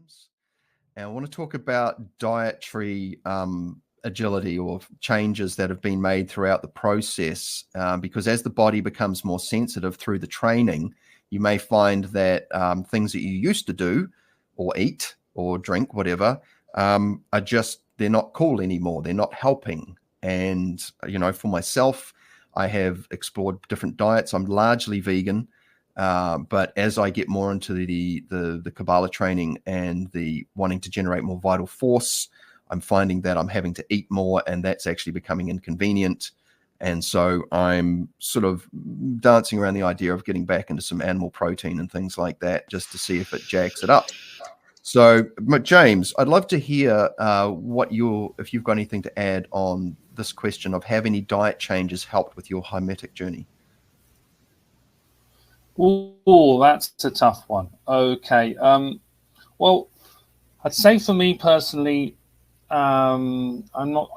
James, and I want to talk about dietary agility or changes that have been made throughout the process. Because as the body becomes more sensitive through the training, you may find that things that you used to do or eat or drink, whatever, they're not cool anymore. They're not helping. And, for myself, I have explored different diets. I'm largely vegan. But as I get more into the Kabbalah training and the wanting to generate more vital force, I'm finding that I'm having to eat more, and that's actually becoming inconvenient. And so I'm sort of dancing around the idea of getting back into some animal protein and things like that, just to see if it jacks it up. So, James, I'd love to hear if you've got anything to add on this question of have any diet changes helped with your Hermetic journey? Oh, that's a tough one. Okay. Well, I'd say for me personally, I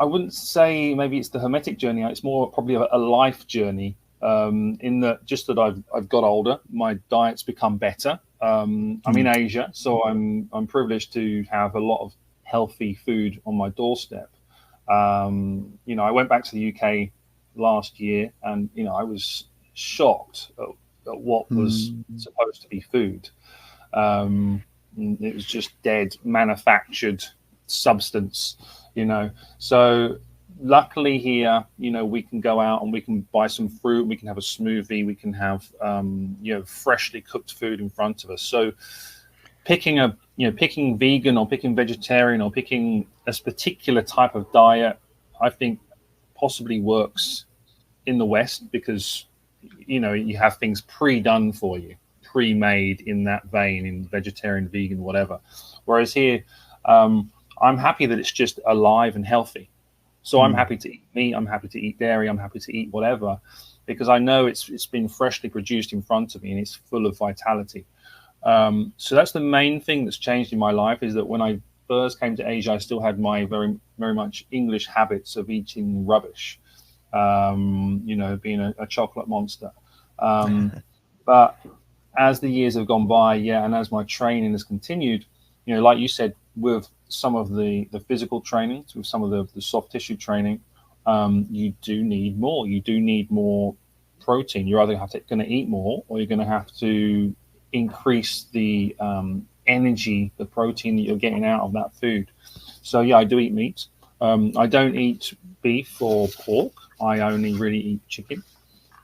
wouldn't say maybe it's the Hermetic journey. It's more probably a life journey. In that just that I've got older, my diet's become better. I'm in Asia, so I'm privileged to have a lot of healthy food on my doorstep. I went back to the UK last year, and I was shocked at what was supposed to be food. It was just dead manufactured substance, So luckily here, we can go out and we can buy some fruit, we can have a smoothie, we can have, freshly cooked food in front of us. So picking vegan or picking vegetarian or picking a particular type of diet, I think possibly works in the West because, you have things pre-done for you, pre-made in that vein, in vegetarian, vegan, whatever. Whereas here, I'm happy that it's just alive and healthy. So I'm happy to eat meat, I'm happy to eat dairy, I'm happy to eat whatever, because I know it's been freshly produced in front of me and it's full of vitality. So that's the main thing that's changed in my life, is that when I first came to Asia, I still had my very, very much English habits of eating rubbish, being a chocolate monster. But as the years have gone by, and as my training has continued, like you said, with some of the physical training, with some of the soft tissue training, you do need more. You do need more protein. You're either going to eat more, or you're going to have to increase the energy, the protein that you're getting out of that food. So I do eat meat. I don't eat beef or pork. I only really eat chicken.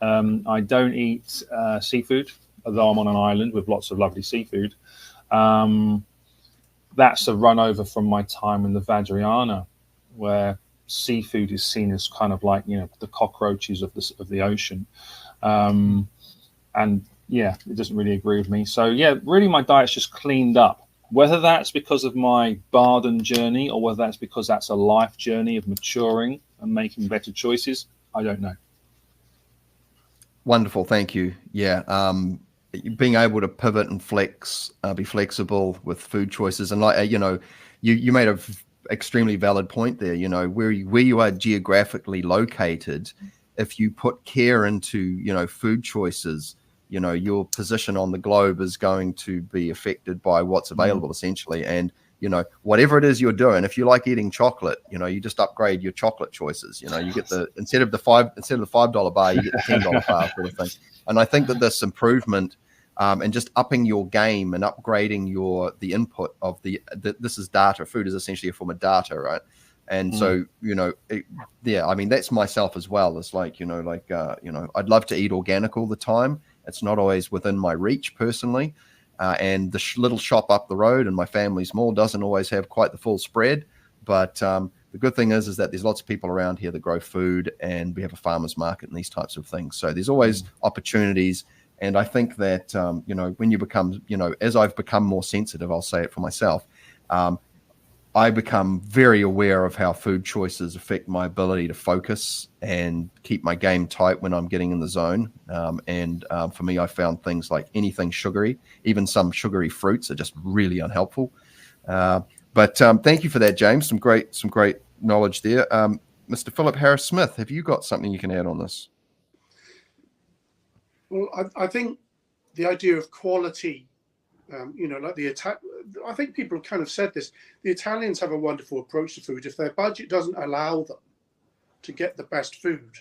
I don't eat seafood, although I'm on an island with lots of lovely seafood. That's a run over from my time in the Vajrayana, where seafood is seen as kind of like, the cockroaches of the ocean. And it doesn't really agree with me. So really my diet's just cleaned up. Whether that's because of my Bardon journey or whether that's because that's a life journey of maturing and making better choices, I don't know. Wonderful. Thank you. Being able to pivot and be flexible with food choices. And you made a extremely valid point there, where you are geographically located, if you put care into, food choices, your position on the globe is going to be affected by what's available essentially. And, whatever it is you're doing, if you like eating chocolate, you just upgrade your chocolate choices. You get instead of the $5 bar, you get the $10 bar sort of thing. And I think that this improvement and just upping your game and upgrading the input of this is data. Food is essentially a form of data, right? And so, that's myself as well. It's like, I'd love to eat organic all the time. It's not always within my reach personally. And the little shop up the road in my family's mall doesn't always have quite the full spread. But the good thing is that there's lots of people around here that grow food, and we have a farmer's market and these types of things. So there's always opportunities. And I think that, when you become, as I've become more sensitive, I'll say it for myself, I become very aware of how food choices affect my ability to focus and keep my game tight when I'm getting in the zone. For me, I found things like anything sugary, even some sugary fruits, are just really unhelpful. But thank you for that, James. Some great knowledge there. Mr. Philip Harris-Smith, have you got something you can add on this? Well, I think the idea of quality Like I think people have kind of said this. The Italians have a wonderful approach to food. If their budget doesn't allow them to get the best food,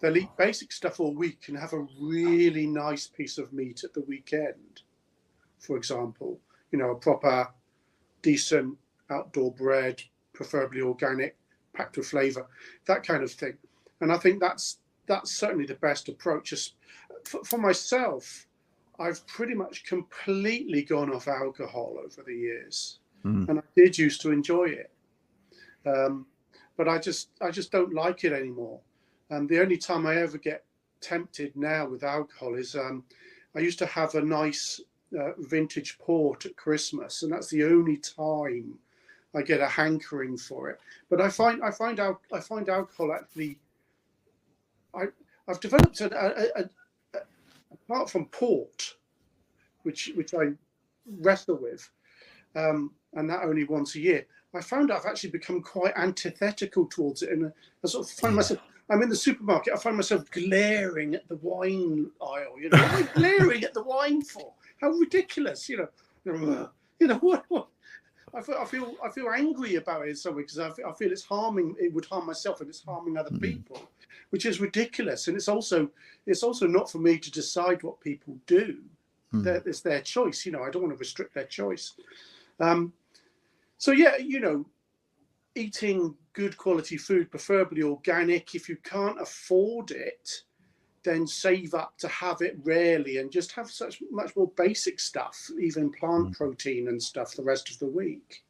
they'll eat basic stuff all week and have a really nice piece of meat at the weekend. For example, a proper, decent outdoor bread, preferably organic, packed with flavour, that kind of thing. And I think that's certainly the best approach. For myself, I've pretty much completely gone off alcohol over the years, and I did used to enjoy it, but I just don't like it anymore. The only time I ever get tempted now with alcohol is I used to have a nice vintage port at Christmas, and that's the only time I get a hankering for it. But I find alcohol actually. I've developed apart from port, which I wrestle with, and that only once a year. I found I've actually become quite antithetical towards it, and I sort of find myself. I'm in the supermarket. I find myself glaring at the wine aisle. What am I glaring at the wine for? How ridiculous! What? I feel angry about it in some way because I feel it's harming. It would harm myself and it's harming other people, which is ridiculous. And it's also not for me to decide what people do. It's their choice. I don't want to restrict their choice. So yeah, eating good quality food, preferably organic. If you can't afford it, then save up to have it rarely and just have much more basic stuff, even plant protein and stuff the rest of the week.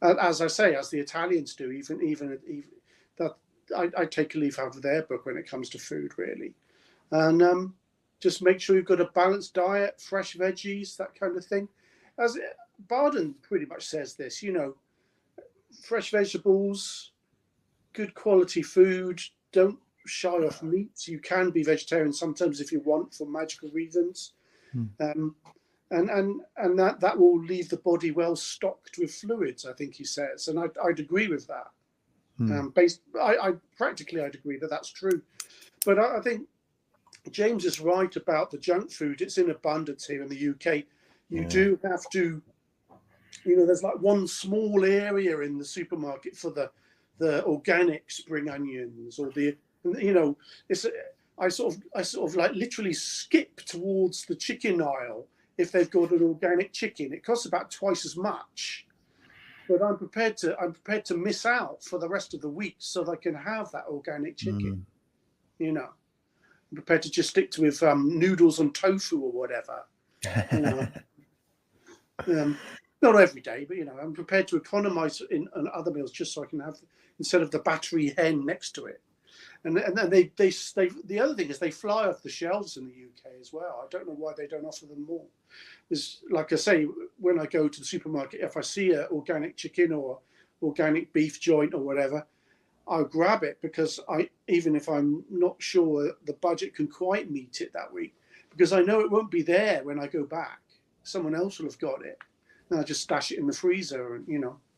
As I say, as the Italians do, even that I take a leaf out of their book when it comes to food, really. And just make sure you've got a balanced diet, fresh veggies, that kind of thing. As Bardon pretty much says this, fresh vegetables, good quality food, don't shy off meats. You can be vegetarian sometimes if you want for magical reasons, and that will leave the body well stocked with fluids, I think he says, and I'd agree with that. I'd agree that that's true, but I think James is right about the junk food. It's in abundance here in the UK. You do have to, there's like one small area in the supermarket for the organic spring onions or the. I sort of like literally skip towards the chicken aisle if they've got an organic chicken. It costs about twice as much, but I'm prepared to miss out for the rest of the week so that I can have that organic chicken. I'm prepared to just stick with noodles and tofu or whatever. Not every day, but I'm prepared to economize on other meals just so I can have instead of the battery hen next to it. And they the other thing is they fly off the shelves in the UK as well. I don't know why they don't offer them more. There's, like I say, when I go to the supermarket, if I see an organic chicken or organic beef joint or whatever, I'll grab it because even if I'm not sure the budget can quite meet it that week, because I know it won't be there when I go back. Someone else will have got it. And I just stash it in the freezer and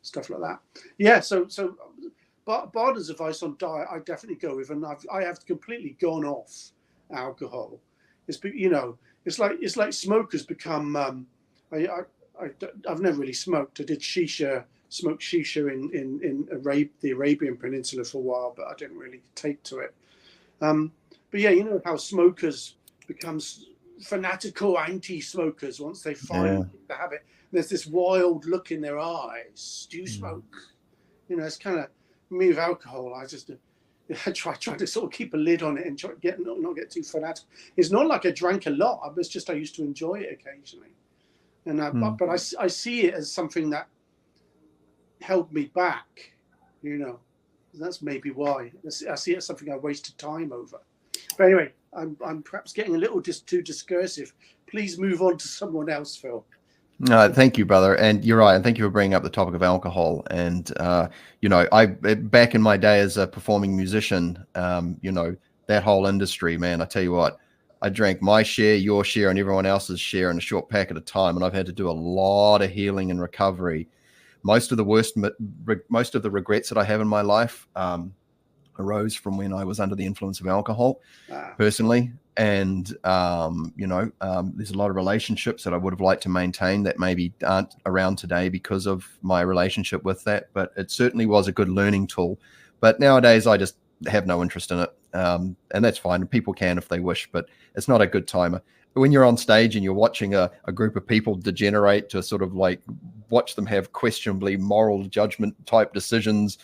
stuff like that. Yeah, so Bardon's advice on diet, I definitely go with, and I have completely gone off alcohol. It's like smokers become. I've never really smoked. I did smoked shisha in the Arabian Peninsula for a while, but I didn't really take to it. But yeah, how smokers become fanatical anti-smokers once they find the habit. There's this wild look in their eyes. Do you smoke? It's kind of. Me with alcohol, I try to sort of keep a lid on it and try not get too fanatical. It's not like I drank a lot. It's just I used to enjoy it occasionally, and but I see it as something that held me back. That's maybe why I see it as something I wasted time over. But anyway, I'm perhaps getting a little too discursive. Please move on to someone else, Phil. No, thank you, brother. And you're right. And thank you for bringing up the topic of alcohol. And, I back in my day as a performing musician, that whole industry, man, I tell you what, I drank my share, your share, and everyone else's share in a short pack at a time. And I've had to do a lot of healing and recovery. Most of the regrets that I have in my life, arose from when I was under the influence of alcohol, Ah, personally. And, there's a lot of relationships that I would have liked to maintain that maybe aren't around today because of my relationship with that. But it certainly was a good learning tool. But nowadays, I just have no interest in it. And that's fine. People can if they wish, but it's not a good timer. When you're on stage and you're watching a group of people degenerate to sort of like watch them have questionably moral judgment type decisions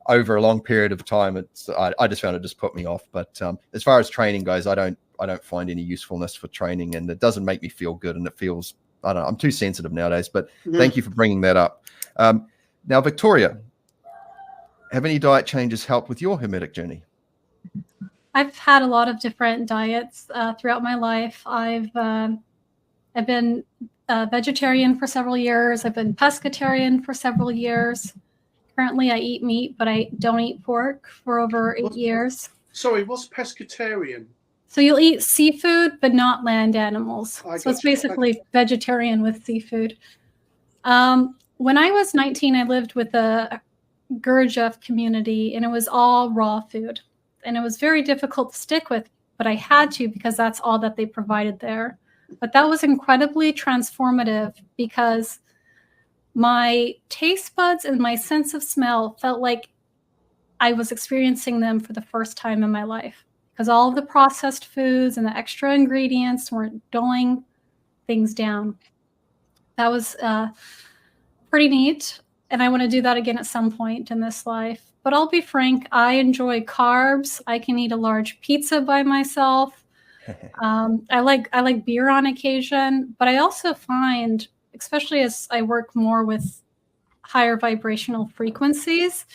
over a long period of time, I just found it just put me off. But as far as training goes, I don't find any usefulness for training, and it doesn't make me feel good, and it feels, I don't know, I'm too sensitive nowadays. But thank you for bringing that up. Now, Victoria, have any diet changes helped with your Hermetic journey? I've had a lot of different diets throughout my life. I've been vegetarian for several years. I've been pescatarian for several years. Currently, I eat meat, but I don't eat pork for over 8 years. sorry, what's pescatarian? So you'll eat seafood, but not land animals. I So it's got you. basically vegetarian with seafood. When I was 19, I lived with a Gurdjieff community, and it was all raw food. And it was very difficult to stick with, but I had to because that's all that they provided there. But that was incredibly transformative because my taste buds and my sense of smell felt like I was experiencing them for the first time in my life, because all of the processed foods and the extra ingredients weren't dulling things down. That was pretty neat. And I want to do that again at some point in this life. But I'll be frank, I enjoy carbs. I can eat a large pizza by myself. I like beer on occasion, but I also find, especially as I work more with higher vibrational frequencies,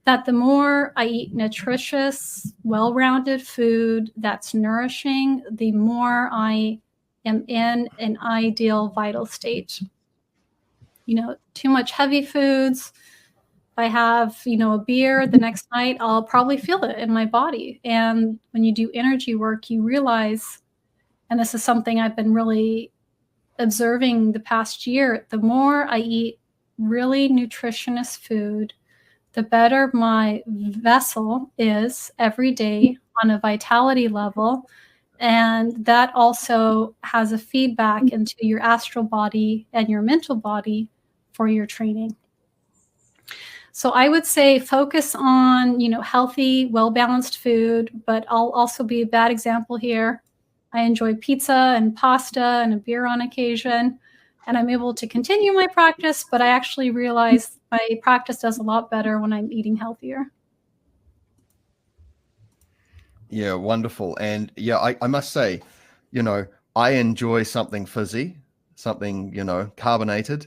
that the more I eat nutritious, well-rounded food that's nourishing, the more I am in an ideal vital state. Too much heavy foods. If I have, a beer the next night, I'll probably feel it in my body. And when you do energy work, you realize, and this is something I've been really observing the past year, the more I eat really nutritious food, the better my vessel is every day on a vitality level. And that also has a feedback into your astral body and your mental body for your training. So I would say focus on, healthy, well-balanced food, but I'll also be a bad example here. I enjoy pizza and pasta and a beer on occasion, and I'm able to continue my practice, but I actually realize my practice does a lot better when I'm eating healthier. Yeah, wonderful. And yeah, I must say, I enjoy something fizzy, something, carbonated.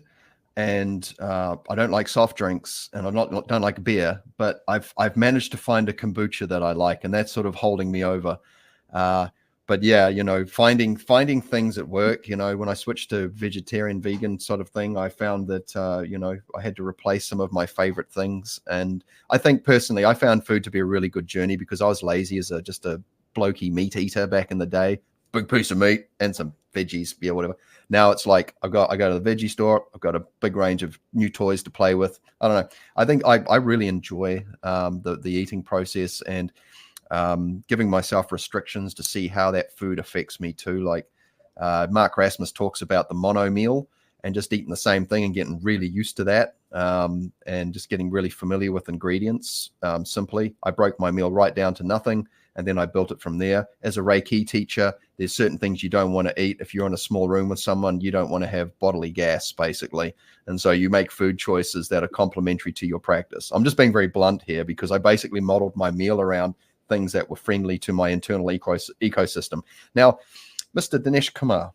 And I don't like soft drinks, and don't like beer, but I've managed to find a kombucha that I like, and that's sort of holding me over. But yeah, finding things that work. When I switched to vegetarian, vegan sort of thing, I found that I had to replace some of my favorite things. And I think personally, I found food to be a really good journey because I was lazy as just a blokey meat eater back in the day. Big piece of meat and some veggies, yeah, whatever. Now it's like I go to the veggie store. I've got a big range of new toys to play with. I don't know. I think I really enjoy the eating process and giving myself restrictions to see how that food affects me too. Like Mark Rasmus talks about the mono meal and just eating the same thing and getting really used to that and just getting really familiar with ingredients. Simply, I broke my meal right down to nothing. And then I built it from there. As a Reiki teacher, there's certain things you don't want to eat. If you're in a small room with someone, you don't want to have bodily gas, basically. And so you make food choices that are complementary to your practice. I'm just being very blunt here because I basically modeled my meal around things that were friendly to my internal ecosystem. Now, Mr. Dinesh Kumar,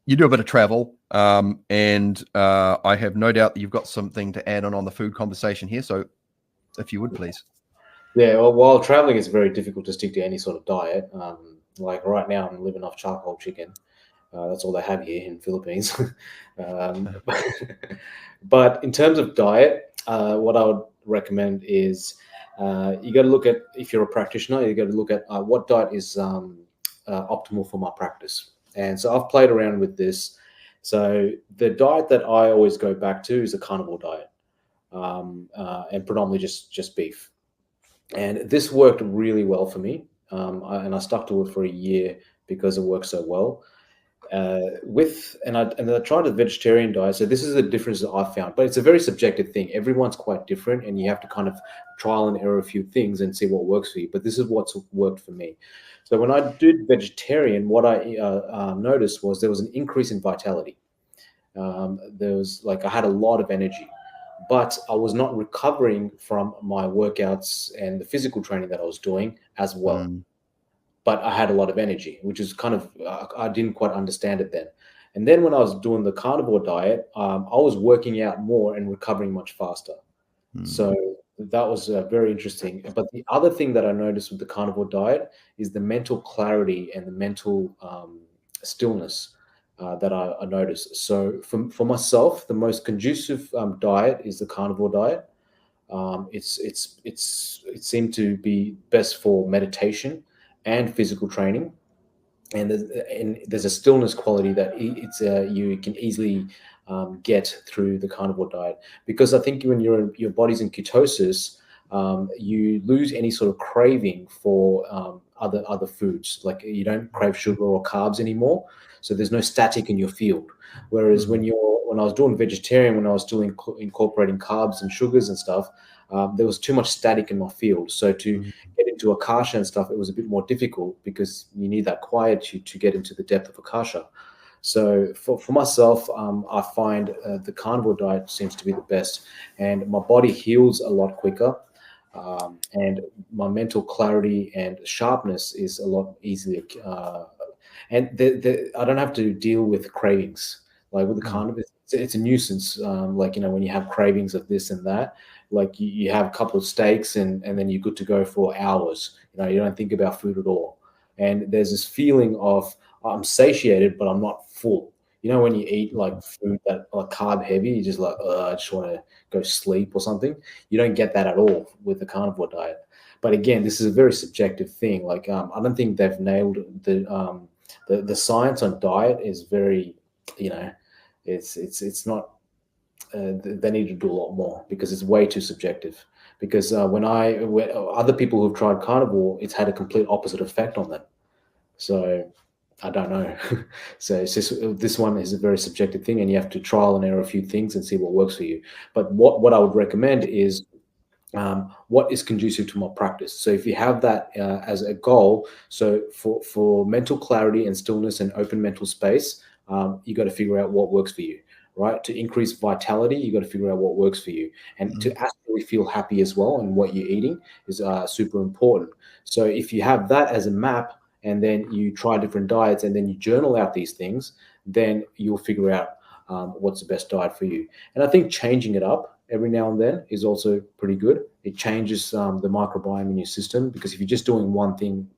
you do a bit of travel, and I have no doubt that you've got something to add on the food conversation here. So if you would, please. Yeah, well, while traveling, it's very difficult to stick to any sort of diet. Like right now, I'm living off charcoal chicken. That's all they have here in the Philippines. But in terms of diet, what I would recommend is you got to look at, if you're a practitioner, you got to look at what diet is optimal for my practice. And so I've played around with this. So the diet that I always go back to is a carnivore diet, and predominantly just beef. And this worked really well for me. And I stuck to it for a year because it worked so well. And I tried a vegetarian diet. So this is the difference that I found, but it's a very subjective thing. Everyone's quite different, and you have to kind of trial and error a few things and see what works for you. But this is what's worked for me. So when I did vegetarian, what I noticed was there was an increase in vitality. There was I had a lot of energy, but I was not recovering from my workouts and the physical training that I was doing as well. But I had a lot of energy, which is kind of, I didn't quite understand it then. And then when I was doing the carnivore diet, I was working out more and recovering much faster. So that was very interesting. But the other thing that I noticed with the carnivore diet is the mental clarity and the mental stillness that I noticed. So for myself, the most conducive diet is the carnivore diet. It seemed to be best for meditation and physical training, and there's a stillness quality that you can easily get through the carnivore diet, because I think when your body's in ketosis, you lose any sort of craving for other foods. Like you don't crave sugar or carbs anymore, so there's no static in your field. Whereas when I was doing vegetarian, when I was still incorporating carbs and sugars and stuff, there was too much static in my field. So to get into akasha and stuff, it was a bit more difficult because you need that quietude to get into the depth of akasha. So for myself, I find the carnivore diet seems to be the best, and my body heals a lot quicker, and my mental clarity and sharpness is a lot easier. And I don't have to deal with cravings. Like with the carnivore, it's a nuisance. When you have cravings of this and that, like you have a couple of steaks and then you're good to go for hours. You don't think about food at all. And there's this feeling of I'm satiated, but I'm not full. When you eat like food that like carb heavy, you just like, I just want to go sleep or something. You don't get that at all with the carnivore diet. But again, this is a very subjective thing. Like I don't think they've nailed the science on diet is very, it's not. They need to do a lot more because it's way too subjective. Because when other people who've tried carnivore, it's had a complete opposite effect on them. So I don't know. So it's just, this one is a very subjective thing, and you have to trial and error a few things and see what works for you. But what I would recommend is what is conducive to my practice. So if you have that as a goal, so for mental clarity and stillness and open mental space, you got to figure out what works for you. Right? To increase vitality, you got to figure out what works for you, and to actually feel happy as well. And what you're eating is super important. So if you have that as a map, and then you try different diets, and then you journal out these things, then you'll figure out what's the best diet for you. And I think changing it up every now and then is also pretty good. It changes the microbiome in your system, because if you're just doing one thing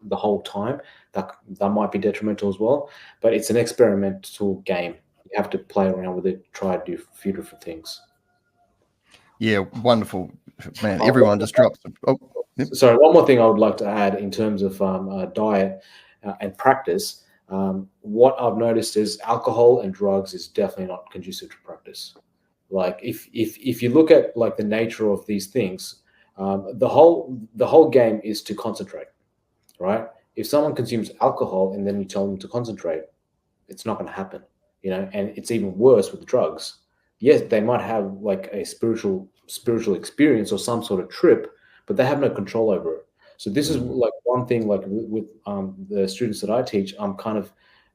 the whole time, that might be detrimental as well. But it's an experimental game. You have to play around with it, try to do a few different things. Yeah, wonderful, man. Everyone just drops. Sorry, one more thing I would like to add in terms of diet and practice. What I've noticed is alcohol and drugs is definitely not conducive to practice. Like if you look at like the nature of these things, the whole game is to concentrate, right? If someone consumes alcohol and then you tell them to concentrate, it's not going to happen. And it's even worse with drugs. Yes, they might have like a spiritual experience or some sort of trip, but they have no control over it. So this is like one thing, like with the students that I teach, I'm kind of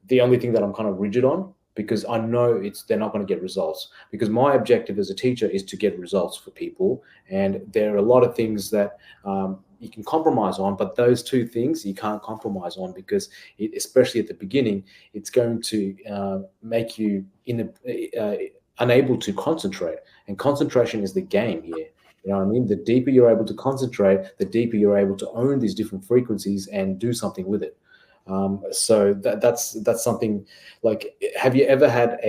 the only thing that I'm kind of rigid on, because I know they're not going to get results, because my objective as a teacher is to get results for people. And there are a lot of things that you can compromise on, but those two things you can't compromise on, because especially at the beginning, it's going to make you unable to concentrate. And concentration is the game here. You know what I mean? The deeper you're able to concentrate, the deeper you're able to own these different frequencies and do something with it. So that's something. Like, have you ever had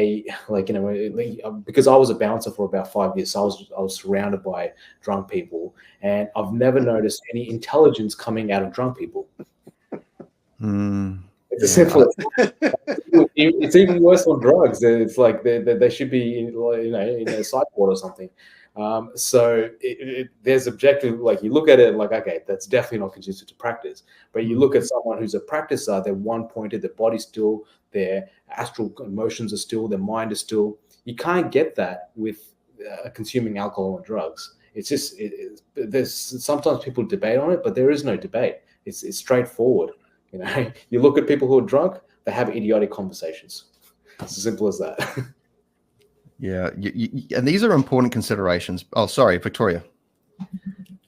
because I was a bouncer for about 5 years, so I was surrounded by drunk people, and I've never noticed any intelligence coming out of drunk people. It's a simple. It's even worse on drugs. It's like they should be in a psych ward or something. So there's objective, like you look at it like, okay, that's definitely not conducive to practice. But you look at someone who's a practicer, they're one-pointed, their body's still, their astral emotions are still, their mind is still. You can't get that with consuming alcohol and drugs. It's just, there's sometimes people debate on it, but there is no debate. It's straightforward. You know, you look at people who are drunk, they have idiotic conversations. It's as simple as that. Yeah, and these are important considerations. Oh, sorry, Victoria.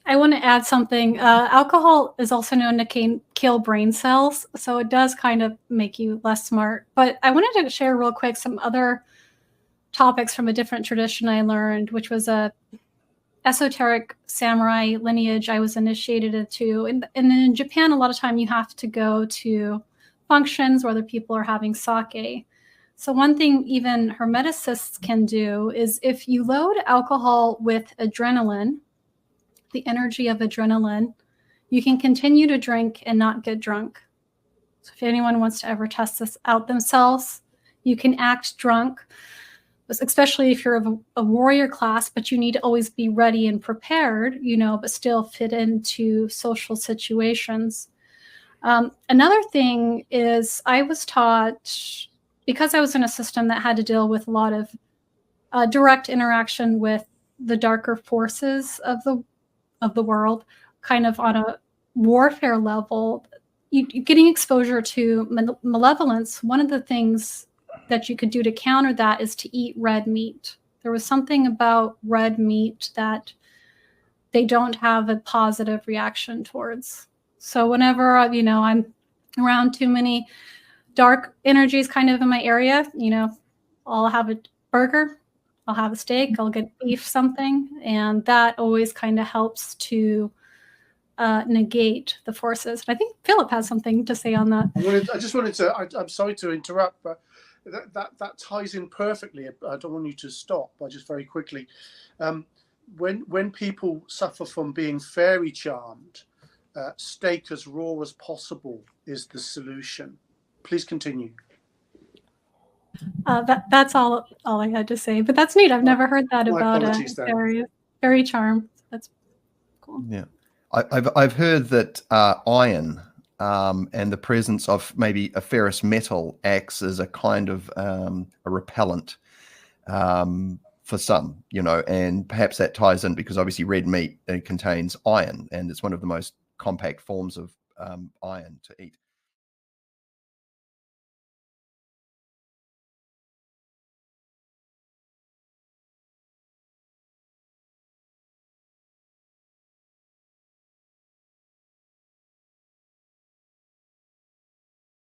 I want to add something. Alcohol is also known to kill brain cells, so it does kind of make you less smart. But I wanted to share real quick some other topics from a different tradition I learned, which was a esoteric samurai lineage I was initiated into. And in Japan, a lot of time you have to go to functions where other people are having sake. So one thing even Hermeticists can do is if you load alcohol with adrenaline, the energy of adrenaline, you can continue to drink and not get drunk. So if anyone wants to ever test this out themselves, you can act drunk, especially if you're of a warrior class, but you need to always be ready and prepared, you know, but still fit into social situations. Another thing is I was taught, because I was in a system that had to deal with a lot of direct interaction with the darker forces of the world, kind of on a warfare level, you getting exposure to malevolence. One of the things that you could do to counter that is to eat red meat. There was something about red meat that they don't have a positive reaction towards. So whenever, you know, I'm around too many dark energies kind of in my area, you know, I'll have a burger, I'll have a steak, I'll get beef something, and that always kind of helps to negate the forces. And I think Philip has something to say on that. I just wanted to, I'm sorry to interrupt, but that ties in perfectly. I don't want you to stop, but just very quickly. When people suffer from being fairy charmed, steak as raw as possible is the solution. Please continue. That's all I had to say. But that's neat. I've never heard that about fairy charm. That's cool. Yeah, I've heard that iron and the presence of maybe a ferrous metal acts as a kind of a repellent for some, you know, and perhaps that ties in because obviously red meat contains iron, and it's one of the most compact forms of iron to eat.